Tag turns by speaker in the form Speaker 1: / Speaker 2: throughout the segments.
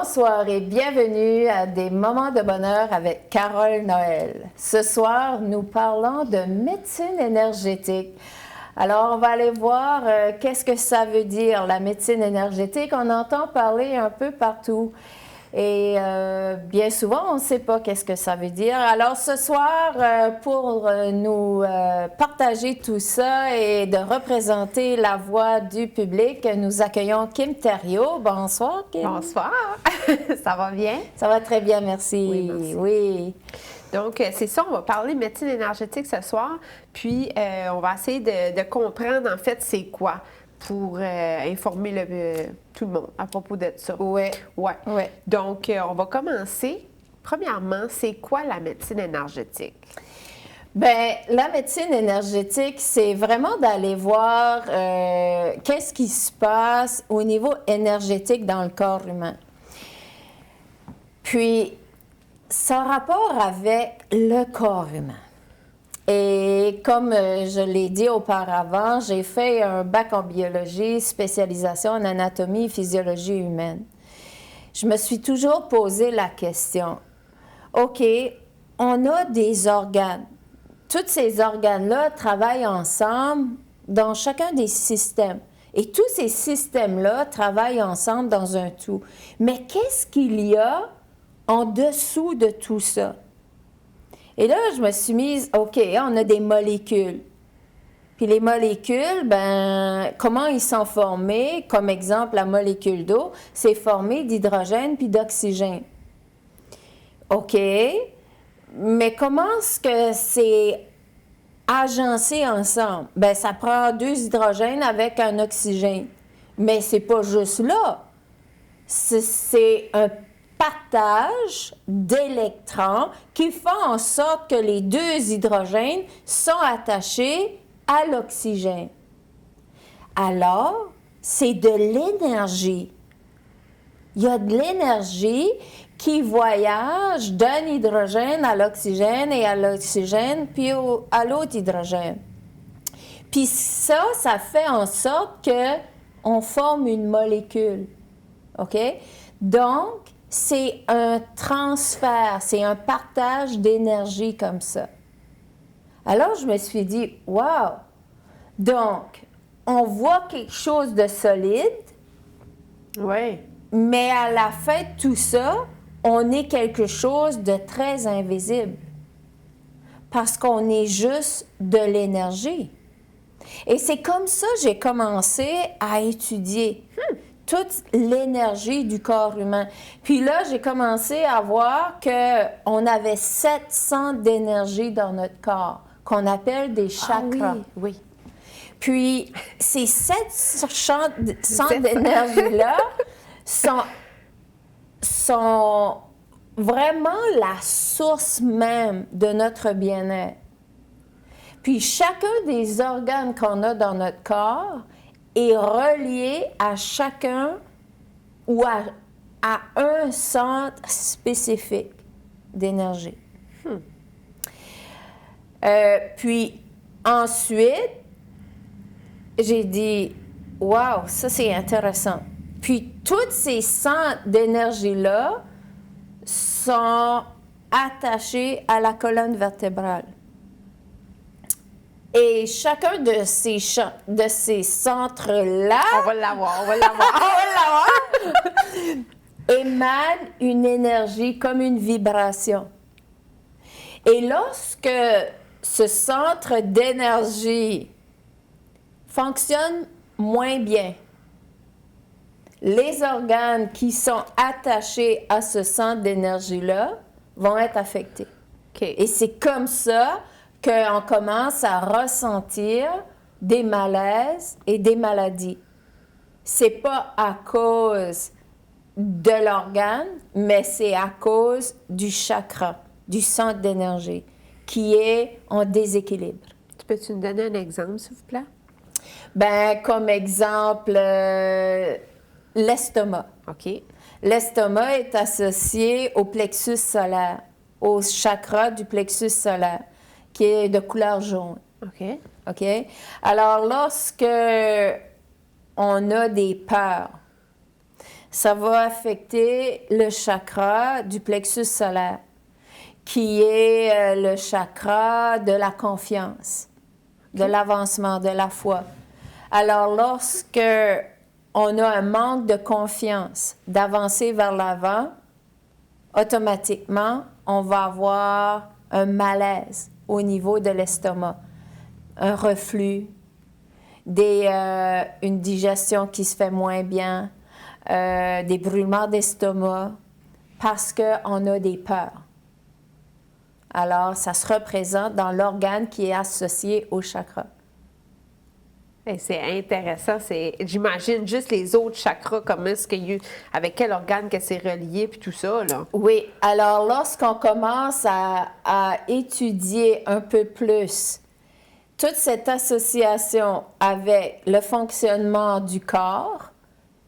Speaker 1: Bonsoir et bienvenue à des moments de bonheur avec Carole Noël. Ce soir, nous parlons de médecine énergétique. Alors, on va aller voir qu'est-ce que ça veut dire, la médecine énergétique. On entend parler un peu partout. Et bien souvent, on ne sait pas qu'est-ce que ça veut dire. Alors ce soir, pour nous partager tout ça et de représenter la voix du public, nous accueillons Kim Thériault. Bonsoir, Kim.
Speaker 2: Bonsoir. Ça va bien?
Speaker 1: Ça va très bien, merci.
Speaker 2: Oui, merci.
Speaker 1: Oui.
Speaker 2: Donc, c'est ça, on va parler médecine énergétique ce soir. Puis, on va essayer de comprendre, en fait, c'est quoi pour informer tout le monde à propos de ça.
Speaker 1: Oui.
Speaker 2: Ouais.
Speaker 1: Oui.
Speaker 2: Donc, on va commencer. Premièrement, c'est quoi la médecine énergétique?
Speaker 1: Bien, la médecine énergétique, c'est vraiment d'aller voir qu'est-ce qui se passe au niveau énergétique dans le corps humain. Puis, ça a rapport avec le corps humain. Et comme je l'ai dit auparavant, j'ai fait un bac en biologie, spécialisation en anatomie et physiologie humaine. Je me suis toujours posé la question, OK, on a des organes. Tous ces organes-là travaillent ensemble dans chacun des systèmes. Et tous ces systèmes-là travaillent ensemble dans un tout. Mais qu'est-ce qu'il y a en dessous de tout ça? Et là, je me suis mise, OK, on a des molécules. Puis les molécules, ben, comment ils sont formés? Comme exemple, la molécule d'eau, c'est formé d'hydrogène puis d'oxygène. OK, mais comment est-ce que c'est agencé ensemble? Bien, ça prend 2 hydrogènes avec un oxygène. Mais c'est pas juste là. C'est un partage d'électrons qui font en sorte que les 2 hydrogènes sont attachés à l'oxygène. Alors, c'est de l'énergie. Il y a de l'énergie qui voyage d'un hydrogène à l'oxygène et à l'oxygène puis à l'autre hydrogène. Puis ça fait en sorte qu'on forme une molécule. OK? Donc, c'est un transfert, c'est un partage d'énergie comme ça. Alors, je me suis dit, wow! Donc, on voit quelque chose de solide.
Speaker 2: Oui.
Speaker 1: Mais à la fin de tout ça, on est quelque chose de très invisible. Parce qu'on est juste de l'énergie. Et c'est comme ça que j'ai commencé à étudier toute l'énergie du corps humain. Puis là, j'ai commencé à voir qu'on avait 7 centres d'énergie dans notre corps, qu'on appelle des chakras.
Speaker 2: Ah oui, oui.
Speaker 1: Puis ces 7 centres d'énergie-là sont vraiment la source même de notre bien-être. Puis chacun des organes qu'on a dans notre corps est relié à chacun ou à un centre spécifique d'énergie. Puis ensuite, j'ai dit, wow, ça c'est intéressant. Puis tous ces centres d'énergie-là sont attachés à la colonne vertébrale. Et chacun de ces centres-là...
Speaker 2: On va l'avoir.
Speaker 1: émane une énergie comme une vibration. Et lorsque ce centre d'énergie fonctionne moins bien, les organes qui sont attachés à ce centre d'énergie-là vont être affectés.
Speaker 2: OK.
Speaker 1: Et c'est comme ça qu'on commence à ressentir des malaises et des maladies. C'est pas à cause de l'organe, mais c'est à cause du chakra, du centre d'énergie, qui est en déséquilibre.
Speaker 2: Peux-tu nous donner un exemple, s'il vous plaît?
Speaker 1: Ben, comme exemple, l'estomac.
Speaker 2: OK.
Speaker 1: L'estomac est associé au plexus solaire, au chakra du plexus solaire, qui est de couleur jaune.
Speaker 2: OK.
Speaker 1: OK? Alors, lorsque on a des peurs, ça va affecter le chakra du plexus solaire, qui est le chakra de la confiance, de l'avancement, de la foi. Alors, lorsque on a un manque de confiance, d'avancer vers l'avant, automatiquement, on va avoir un malaise au niveau de l'estomac, un reflux, une digestion qui se fait moins bien, des brûlements d'estomac, parce qu'on a des peurs. Alors, ça se représente dans l'organe qui est associé au chakra.
Speaker 2: Et c'est intéressant. J'imagine juste les autres chakras, avec quel organe que c'est relié, puis tout ça, là.
Speaker 1: Oui. Alors, lorsqu'on commence à étudier un peu plus toute cette association avec le fonctionnement du corps,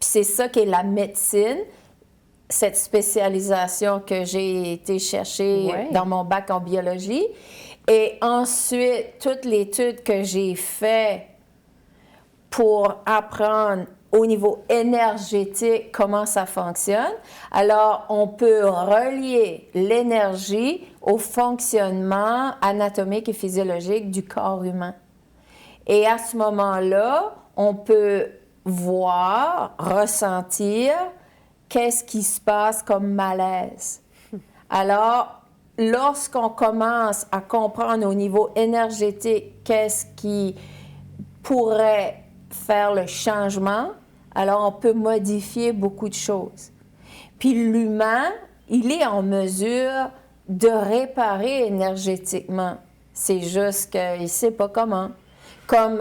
Speaker 1: puis c'est ça qui est la médecine, cette spécialisation que j'ai été chercher dans mon bac en biologie, et ensuite, toute l'étude que j'ai faite pour apprendre au niveau énergétique comment ça fonctionne. Alors, on peut relier l'énergie au fonctionnement anatomique et physiologique du corps humain. Et à ce moment-là, on peut voir, ressentir qu'est-ce qui se passe comme malaise. Alors, lorsqu'on commence à comprendre au niveau énergétique qu'est-ce qui pourrait faire le changement, alors on peut modifier beaucoup de choses. Puis l'humain, il est en mesure de réparer énergétiquement. C'est juste qu'il ne sait pas comment. Comme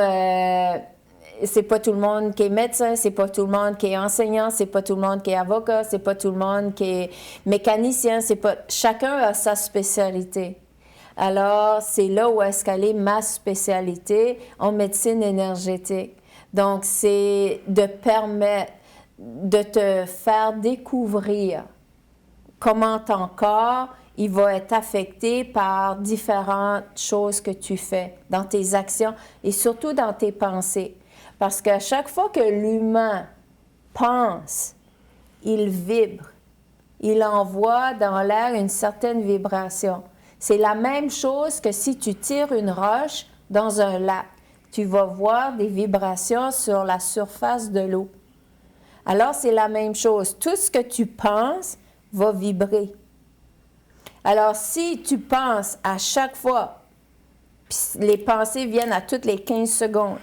Speaker 1: c'est pas tout le monde qui est médecin, c'est pas tout le monde qui est enseignant, c'est pas tout le monde qui est avocat, c'est pas tout le monde qui est mécanicien, c'est pas... Chacun a sa spécialité. Alors, c'est là où est-ce qu'elle est ma spécialité en médecine énergétique. Donc, c'est de permettre de te faire découvrir comment ton corps, il va être affecté par différentes choses que tu fais dans tes actions et surtout dans tes pensées. Parce qu'à chaque fois que l'humain pense, il vibre. Il envoie dans l'air une certaine vibration. C'est la même chose que si tu tires une roche dans un lac. Tu vas voir des vibrations sur la surface de l'eau. Alors, c'est la même chose. Tout ce que tu penses va vibrer. Alors, si tu penses à chaque fois, puis les pensées viennent à toutes les 15 secondes,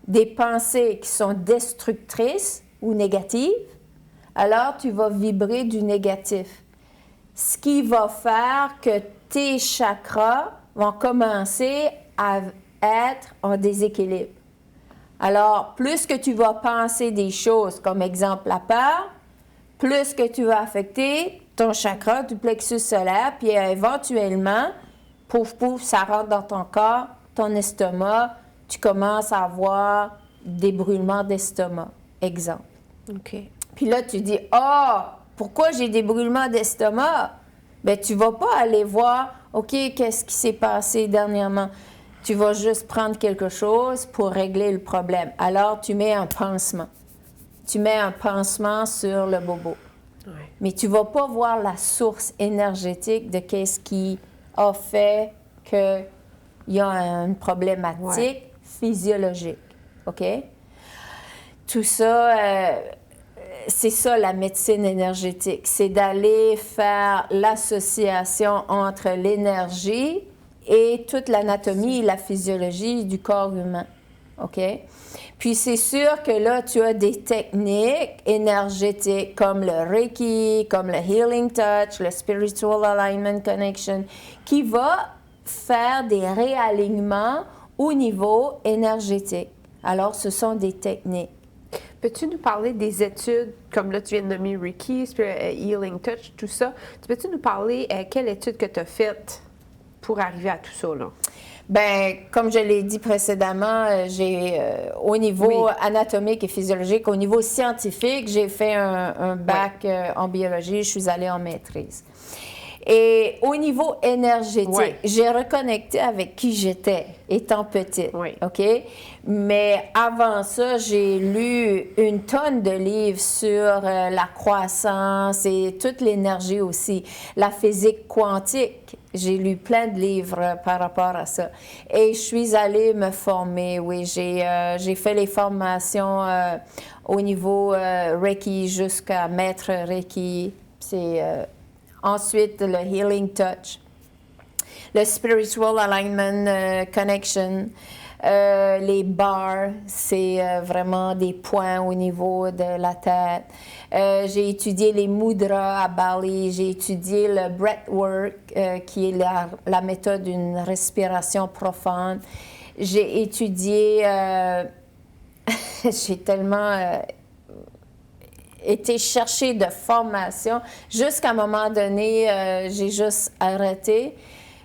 Speaker 1: des pensées qui sont destructrices ou négatives, alors tu vas vibrer du négatif. Ce qui va faire que tes chakras vont commencer à être en déséquilibre. Alors, plus que tu vas penser des choses, comme exemple la peur, plus que tu vas affecter ton chakra du plexus solaire, puis éventuellement, pouf, pouf, ça rentre dans ton corps, ton estomac, tu commences à avoir des brûlements d'estomac, exemple.
Speaker 2: OK.
Speaker 1: Puis là, tu dis, « Ah, pourquoi j'ai des brûlements d'estomac? » Bien, tu ne vas pas aller voir, « OK, qu'est-ce qui s'est passé dernièrement? » Tu vas juste prendre quelque chose pour régler le problème. Alors, tu mets un pansement. Tu mets un pansement sur le bobo.
Speaker 2: Ouais.
Speaker 1: Mais tu ne vas pas voir la source énergétique de qu'est-ce qui a fait qu'il y a une problématique physiologique. OK? Tout ça, c'est ça la médecine énergétique. C'est d'aller faire l'association entre l'énergie et toute l'anatomie et la physiologie du corps humain. OK? Puis c'est sûr que là, tu as des techniques énergétiques comme le Reiki, comme le Healing Touch, le Spiritual Alignment Connection, qui va faire des réalignements au niveau énergétique. Alors, ce sont des techniques.
Speaker 2: Peux-tu nous parler des études, comme là, tu viens de nommer Reiki, Healing Touch, tout ça. Peux-tu nous parler quelle étude que tu as faite pour arriver à tout ça, là?
Speaker 1: Bien, comme je l'ai dit précédemment, j'ai, au niveau anatomique et physiologique, au niveau scientifique, j'ai fait un bac en biologie, je suis allée en maîtrise. Et au niveau énergétique,
Speaker 2: Ouais.
Speaker 1: j'ai reconnecté avec qui j'étais étant petite.
Speaker 2: Oui.
Speaker 1: OK? Mais avant ça, j'ai lu une tonne de livres sur la croissance et toute l'énergie aussi. La physique quantique. J'ai lu plein de livres par rapport à ça. Et je suis allée me former, oui. J'ai fait les formations au niveau Reiki jusqu'à maître Reiki. C'est ensuite le Healing Touch, le Spiritual Alignment Connection, les bars, c'est vraiment des points au niveau de la tête. J'ai étudié les mudras à Bali, j'ai étudié le breathwork, qui est la méthode d'une respiration profonde. J'ai étudié, j'ai tellement été chercher de formation. Jusqu'à un moment donné, j'ai juste arrêté.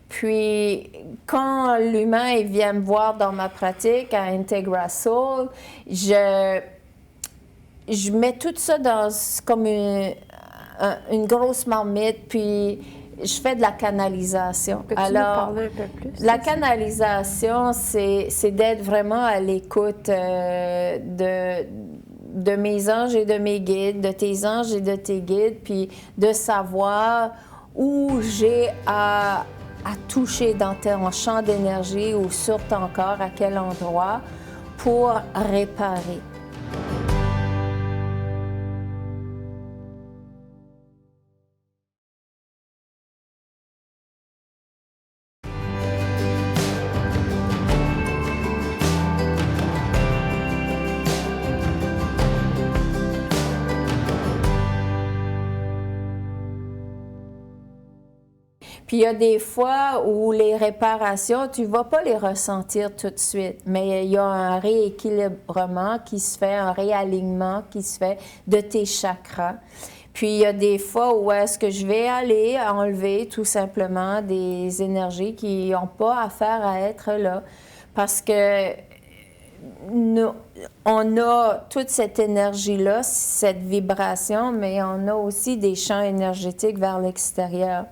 Speaker 1: Puis, quand l'humain il vient me voir dans ma pratique à Integra Soul, je mets tout ça dans comme une grosse marmite, puis je fais de la canalisation.
Speaker 2: Peux-tu nous parler un peu plus?
Speaker 1: La canalisation, c'est d'être vraiment à l'écoute de mes anges et de mes guides, de tes anges et de tes guides, puis de savoir où j'ai à toucher dans ton champ d'énergie ou sur ton corps, à quel endroit, pour réparer. Puis il y a des fois où les réparations, tu ne vas pas les ressentir tout de suite, mais il y a un rééquilibrement qui se fait, un réalignement qui se fait de tes chakras. Puis il y a des fois où est-ce que je vais aller enlever tout simplement des énergies qui n'ont pas affaire à être là. Parce que on a toute cette énergie-là, cette vibration, mais on a aussi des champs énergétiques vers l'extérieur.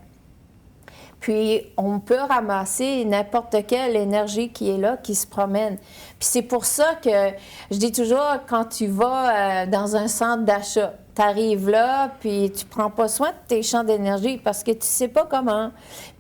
Speaker 1: Puis, on peut ramasser n'importe quelle énergie qui est là, qui se promène. Puis, c'est pour ça que je dis toujours, quand tu vas dans un centre d'achat, tu arrives là, puis tu prends pas soin de tes champs d'énergie parce que tu sais pas comment.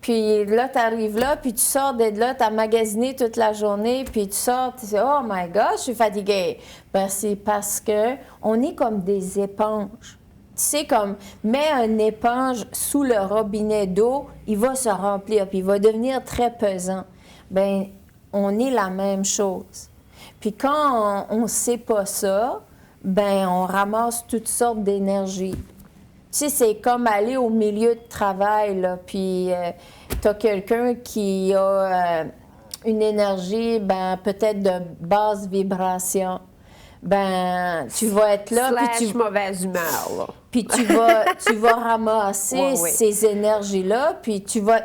Speaker 1: Puis là, tu arrives là, puis tu sors de là, tu as magasiné toute la journée, puis tu sors, tu dis « Oh my God, je suis fatiguée! » Ben, c'est parce que on est comme des éponges. Tu sais, comme, mets une éponge sous le robinet d'eau, il va se remplir, puis il va devenir très pesant. Bien, on est la même chose. Puis quand on ne sait pas ça, bien, on ramasse toutes sortes d'énergie. Tu sais, c'est comme aller au milieu de travail, là, puis tu as quelqu'un qui a une énergie, ben, peut-être de basse vibration. Ben, tu vas être là,
Speaker 2: puis tu mauvaise humeur, là.
Speaker 1: Puis tu vas ramasser
Speaker 2: oui.
Speaker 1: ces énergies-là, puis tu vas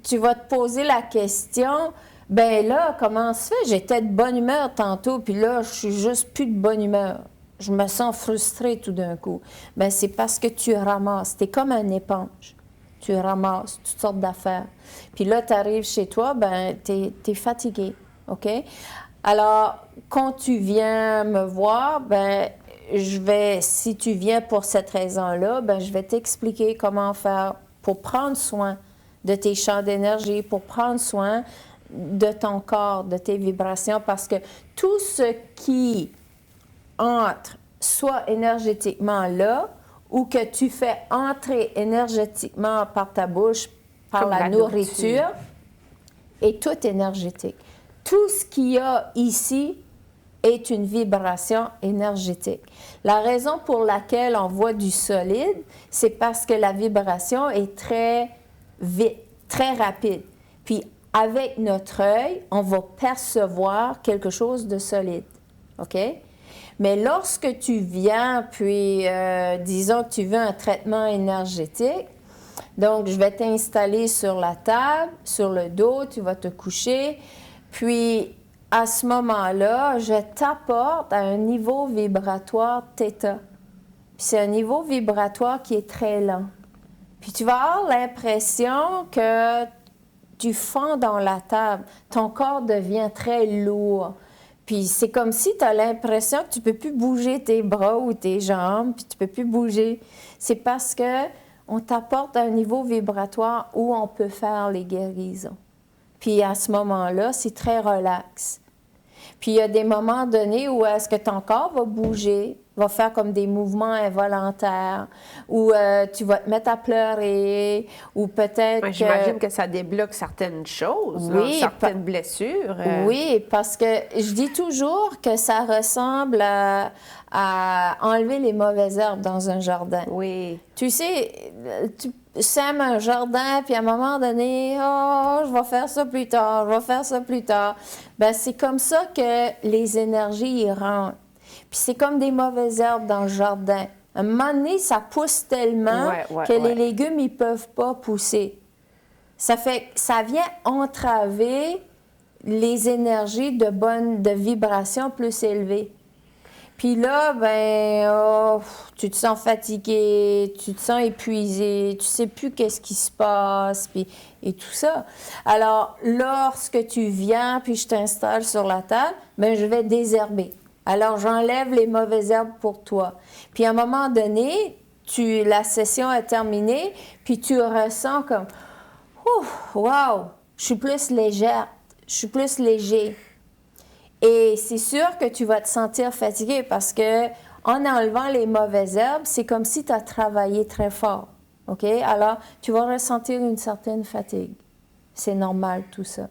Speaker 1: te poser la question, ben là, comment se fait? J'étais de bonne humeur tantôt, puis là, je suis juste plus de bonne humeur. Je me sens frustrée tout d'un coup. Ben c'est parce que tu ramasses. Tu es comme une éponge. Tu ramasses toutes sortes d'affaires. Puis là, tu arrives chez toi, ben tu es fatigué, OK? Alors, quand tu viens me voir, ben si tu viens pour cette raison-là, ben je vais t'expliquer comment faire pour prendre soin de tes champs d'énergie, pour prendre soin de ton corps, de tes vibrations, parce que tout ce qui entre, soit énergétiquement là, ou que tu fais entrer énergétiquement par ta bouche, par
Speaker 2: comme
Speaker 1: la nourriture, est tout énergétique. Tout ce qu'il y a ici est une vibration énergétique. La raison pour laquelle on voit du solide, c'est parce que la vibration est très vite, très rapide. Puis avec notre œil, on va percevoir quelque chose de solide. OK? Mais lorsque tu viens, puis disons que tu veux un traitement énergétique, donc je vais t'installer sur la table, sur le dos, tu vas te coucher, puis à ce moment-là, je t'apporte à un niveau vibratoire θ. Puis c'est un niveau vibratoire qui est très lent. Puis tu vas avoir l'impression que tu fonds dans la table. Ton corps devient très lourd. Puis c'est comme si tu as l'impression que tu ne peux plus bouger tes bras ou tes jambes, puis tu ne peux plus bouger. C'est parce que on t'apporte un niveau vibratoire où on peut faire les guérisons. Puis à ce moment-là, c'est très relax. Puis il y a des moments donnés où est-ce que ton corps va bouger, va faire comme des mouvements involontaires, ou tu vas te mettre à pleurer, ou peut-être
Speaker 2: Ouais, j'imagine que ça débloque certaines choses, là,
Speaker 1: Oui,
Speaker 2: certaines blessures.
Speaker 1: Oui, parce que je dis toujours que ça ressemble à enlever les mauvaises herbes dans un jardin.
Speaker 2: Oui.
Speaker 1: Tu sais, tu sèmes un jardin, puis à un moment donné, oh, je vais faire ça plus tard, je vais faire ça plus tard. Bien, c'est comme ça que les énergies y rentrent. Puis c'est comme des mauvaises herbes dans le jardin. À un moment donné, ça pousse tellement que les légumes, ils ne peuvent pas pousser. Ça fait, ça vient entraver les énergies de vibration plus élevées. Puis là, tu te sens fatigué, tu te sens épuisé, tu sais plus qu'est-ce qui se passe, puis, et tout ça. Alors, lorsque tu viens, puis je t'installe sur la table, je vais désherber. Alors, j'enlève les mauvaises herbes pour toi. Puis à un moment donné, la session est terminée, puis tu ressens comme « Wow! Je suis plus légère, je suis plus léger. » Et c'est sûr que tu vas te sentir fatigué parce que en enlevant les mauvaises herbes, c'est comme si tu as travaillé très fort. OK? Alors, tu vas ressentir une certaine fatigue. C'est normal, tout ça.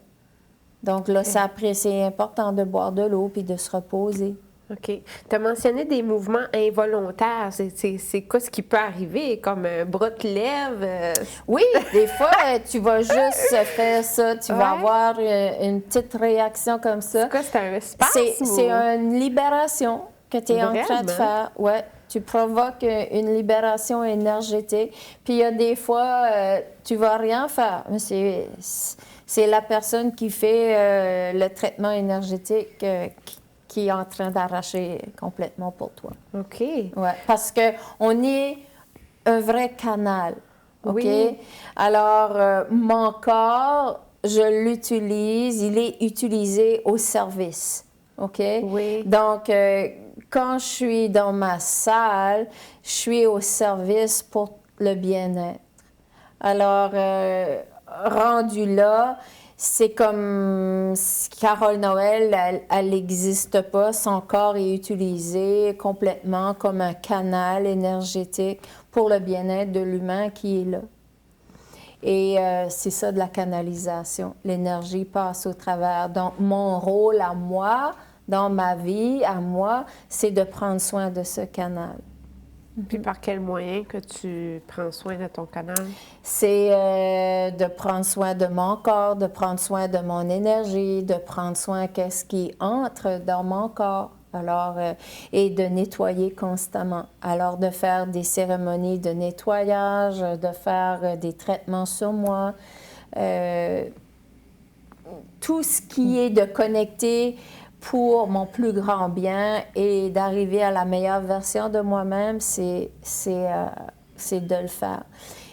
Speaker 1: Donc là, c'est important de boire de l'eau puis de se reposer.
Speaker 2: OK. Tu as mentionné des mouvements involontaires. C'est quoi ce qui peut arriver, comme un bras de lèvres?
Speaker 1: Oui, des fois, tu vas juste faire ça. Tu vas avoir une petite réaction comme ça.
Speaker 2: C'est quoi, c'est un spasme?
Speaker 1: C'est une libération que tu es en train de faire. Oui, tu provoques une libération énergétique. Puis il y a des fois, tu vas rien faire. C'est la personne qui fait le traitement énergétique qui est en train d'arracher complètement pour toi.
Speaker 2: OK.
Speaker 1: Ouais, parce qu'on est un vrai canal. OK?
Speaker 2: Oui.
Speaker 1: Alors, mon corps, je l'utilise, il est utilisé au service. OK?
Speaker 2: Oui.
Speaker 1: Donc, quand je suis dans ma salle, je suis au service pour le bien-être. Alors, rendu là, c'est comme Carole Noël, elle n'existe pas. Son corps est utilisé complètement comme un canal énergétique pour le bien-être de l'humain qui est là. Et c'est ça de la canalisation. L'énergie passe au travers. Donc, mon rôle à moi, dans ma vie, à moi, c'est de prendre soin de ce canal.
Speaker 2: Puis par quel moyen que tu prends soin de ton canal?
Speaker 1: C'est de prendre soin de mon corps, de prendre soin de mon énergie, de prendre soin de ce qui entre dans mon corps. Alors, et de nettoyer constamment. Alors, de faire des cérémonies de nettoyage, de faire des traitements sur moi. Tout ce qui est de connecter pour mon plus grand bien et d'arriver à la meilleure version de moi-même, c'est de le faire.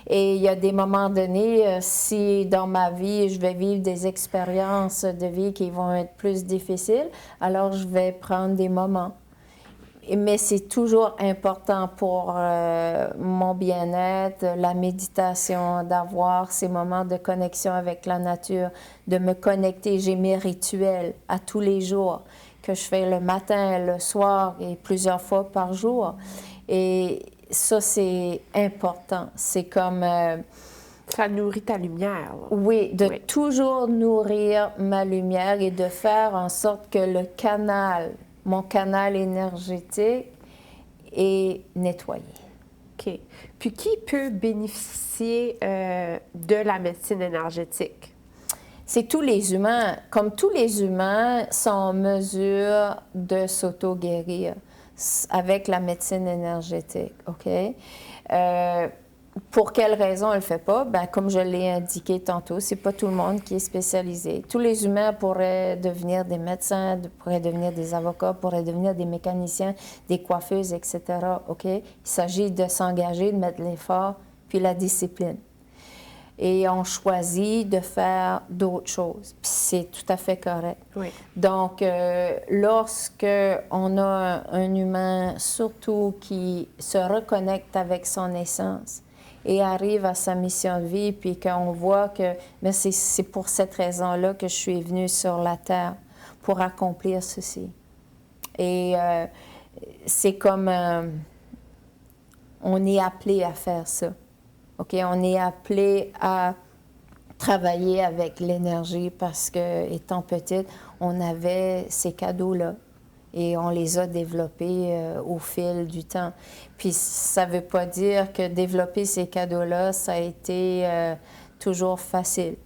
Speaker 1: Et il y a des moments donnés, si dans ma vie, je vais vivre des expériences de vie qui vont être plus difficiles, alors je vais prendre des moments. Mais c'est toujours important pour mon bien-être, la méditation, d'avoir ces moments de connexion avec la nature, de me connecter. J'ai mes rituels à tous les jours que je fais le matin, le soir et plusieurs fois par jour. Et ça, c'est important. C'est comme...
Speaker 2: ça nourrit ta lumière. Là.
Speaker 1: Oui, de toujours nourrir ma lumière et de faire en sorte que le canal, mon canal énergétique, est nettoyé.
Speaker 2: OK. Puis qui peut bénéficier de la médecine énergétique?
Speaker 1: C'est tous les humains. Comme tous les humains sont en mesure de s'auto-guérir avec la médecine énergétique, OK? Pour quelle raison elle ne le fait pas? Bien, comme je l'ai indiqué tantôt, c'est pas tout le monde qui est spécialisé. Tous les humains pourraient devenir des médecins, pourraient devenir des avocats, pourraient devenir des mécaniciens, des coiffeuses, etc., OK? Il s'agit de s'engager, de mettre l'effort puis la discipline. Et on choisit de faire d'autres choses. Puis c'est tout à fait correct.
Speaker 2: Oui.
Speaker 1: Donc, lorsque on a un humain, surtout qui se reconnecte avec son essence et arrive à sa mission de vie, puis qu'on voit que mais c'est pour cette raison-là que je suis venue sur la Terre, pour accomplir ceci. Et c'est comme... on est appelé à faire ça. OK? On est appelé à travailler avec l'énergie parce que, étant petite, on avait ces cadeaux-là et on les a développés au fil du temps. Puis ça ne veut pas dire que développer ces cadeaux-là, ça a été toujours facile.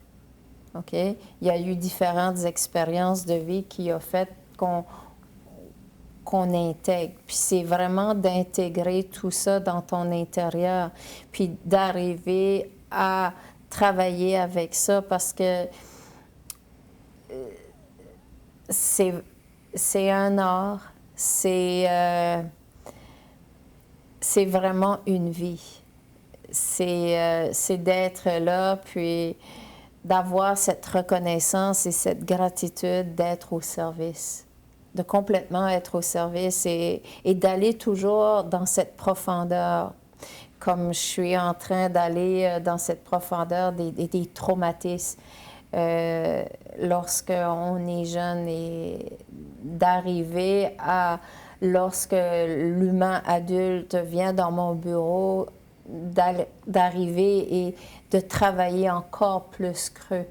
Speaker 1: OK? Il y a eu différentes expériences de vie qui ont fait qu'on intègre. Puis c'est vraiment d'intégrer tout ça dans ton intérieur, puis d'arriver à travailler avec ça parce que c'est un art, c'est vraiment une vie. C'est d'être là, puis d'avoir cette reconnaissance et cette gratitude d'être au service. De complètement être au service et d'aller toujours dans cette profondeur, comme je suis en train d'aller dans cette profondeur des traumatismes lorsqu'on est jeune et d'arriver à, lorsque l'humain adulte vient dans mon bureau, d'arriver et de travailler encore plus creux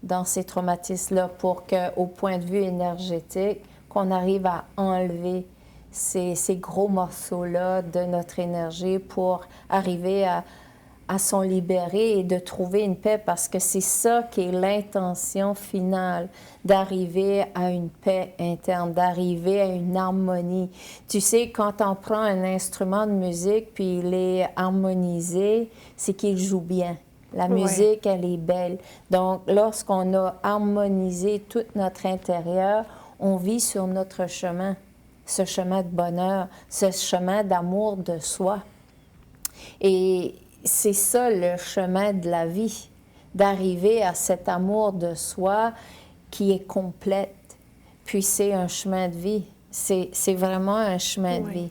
Speaker 1: dans ces traumatismes-là pour qu'au point de vue énergétique, qu'on arrive à enlever ces gros morceaux-là de notre énergie pour arriver à s'en libérer et de trouver une paix, parce que c'est ça qui est l'intention finale, d'arriver à une paix interne, d'arriver à une harmonie. Tu sais, quand on prend un instrument de musique puis il est harmonisé, c'est qu'il joue bien. La musique, elle est belle. Donc, lorsqu'on a harmonisé tout notre intérieur, on vit sur notre chemin, ce chemin de bonheur, ce chemin d'amour de soi. Et c'est ça le chemin de la vie, d'arriver à cet amour de soi qui est complète. Puis c'est un chemin de vie. C'est vraiment un chemin de vie.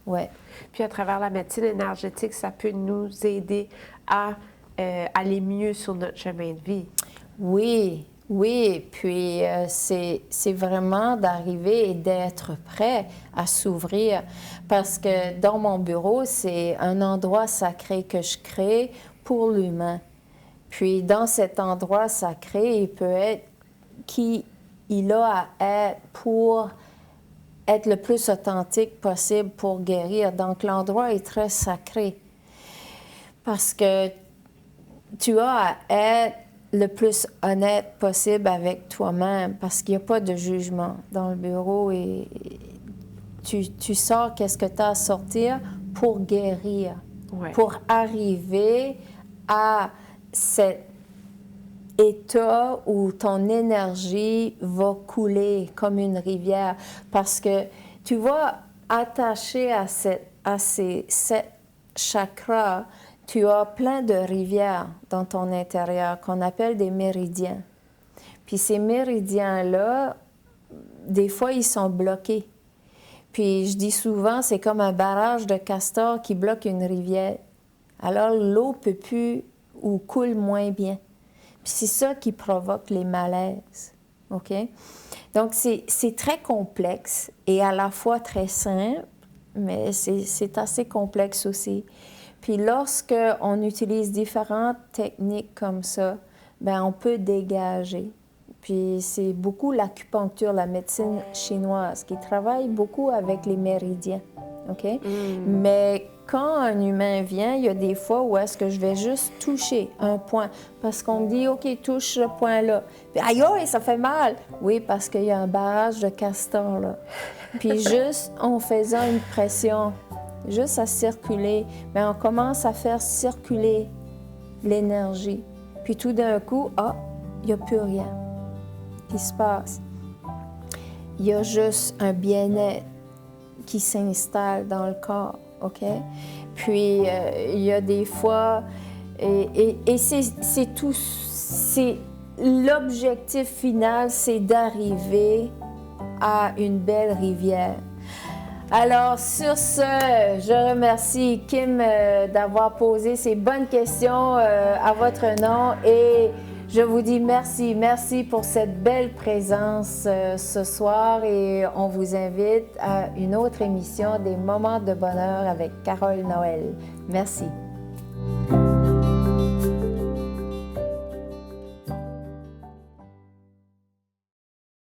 Speaker 1: Ouais.
Speaker 2: Puis à travers la médecine énergétique, ça peut nous aider à aller mieux sur notre chemin de vie.
Speaker 1: Oui. Oui, puis c'est vraiment d'arriver et d'être prêt à s'ouvrir, parce que dans mon bureau, c'est un endroit sacré que je crée pour l'humain. Puis dans cet endroit sacré, il peut être qui il a à être pour être le plus authentique possible pour guérir. Donc l'endroit est très sacré, parce que tu as à être le plus honnête possible avec toi-même, parce qu'il n'y a pas de jugement dans le bureau et tu sors qu'est-ce que tu as à sortir pour guérir, pour arriver à cet état où ton énergie va couler comme une rivière, parce que tu vas attacher à ces 7 chakras. Tu as plein de rivières dans ton intérieur qu'on appelle des méridiens. Puis ces méridiens-là, des fois, ils sont bloqués. Puis je dis souvent, c'est comme un barrage de castor qui bloque une rivière. Alors l'eau ne peut plus ou coule moins bien. Puis c'est ça qui provoque les malaises. OK? Donc c'est très complexe et à la fois très simple, mais c'est assez complexe aussi. Puis lorsqu'on utilise différentes techniques comme ça, bien, on peut dégager. Puis c'est beaucoup l'acupuncture, la médecine chinoise, qui travaille beaucoup avec les méridiens, OK? Mais quand un humain vient, il y a des fois où est-ce que je vais juste toucher un point, parce qu'on me dit, OK, touche ce point-là. Puis, aïe, aïe, ça fait mal! Oui, parce qu'il y a un barrage de castor, là. Puis juste en faisant une pression, juste à circuler, mais on commence à faire circuler l'énergie. Puis tout d'un coup, il n'y a plus rien qui se passe. Il y a juste un bien-être qui s'installe dans le corps. OK? Puis, il y a des fois, et c'est tout, c'est l'objectif final, c'est d'arriver à une belle rivière. Alors, sur ce, je remercie Kim d'avoir posé ces bonnes questions à votre nom et je vous dis merci, merci pour cette belle présence ce soir et on vous invite à une autre émission des Moments de bonheur avec Carole Noël. Merci.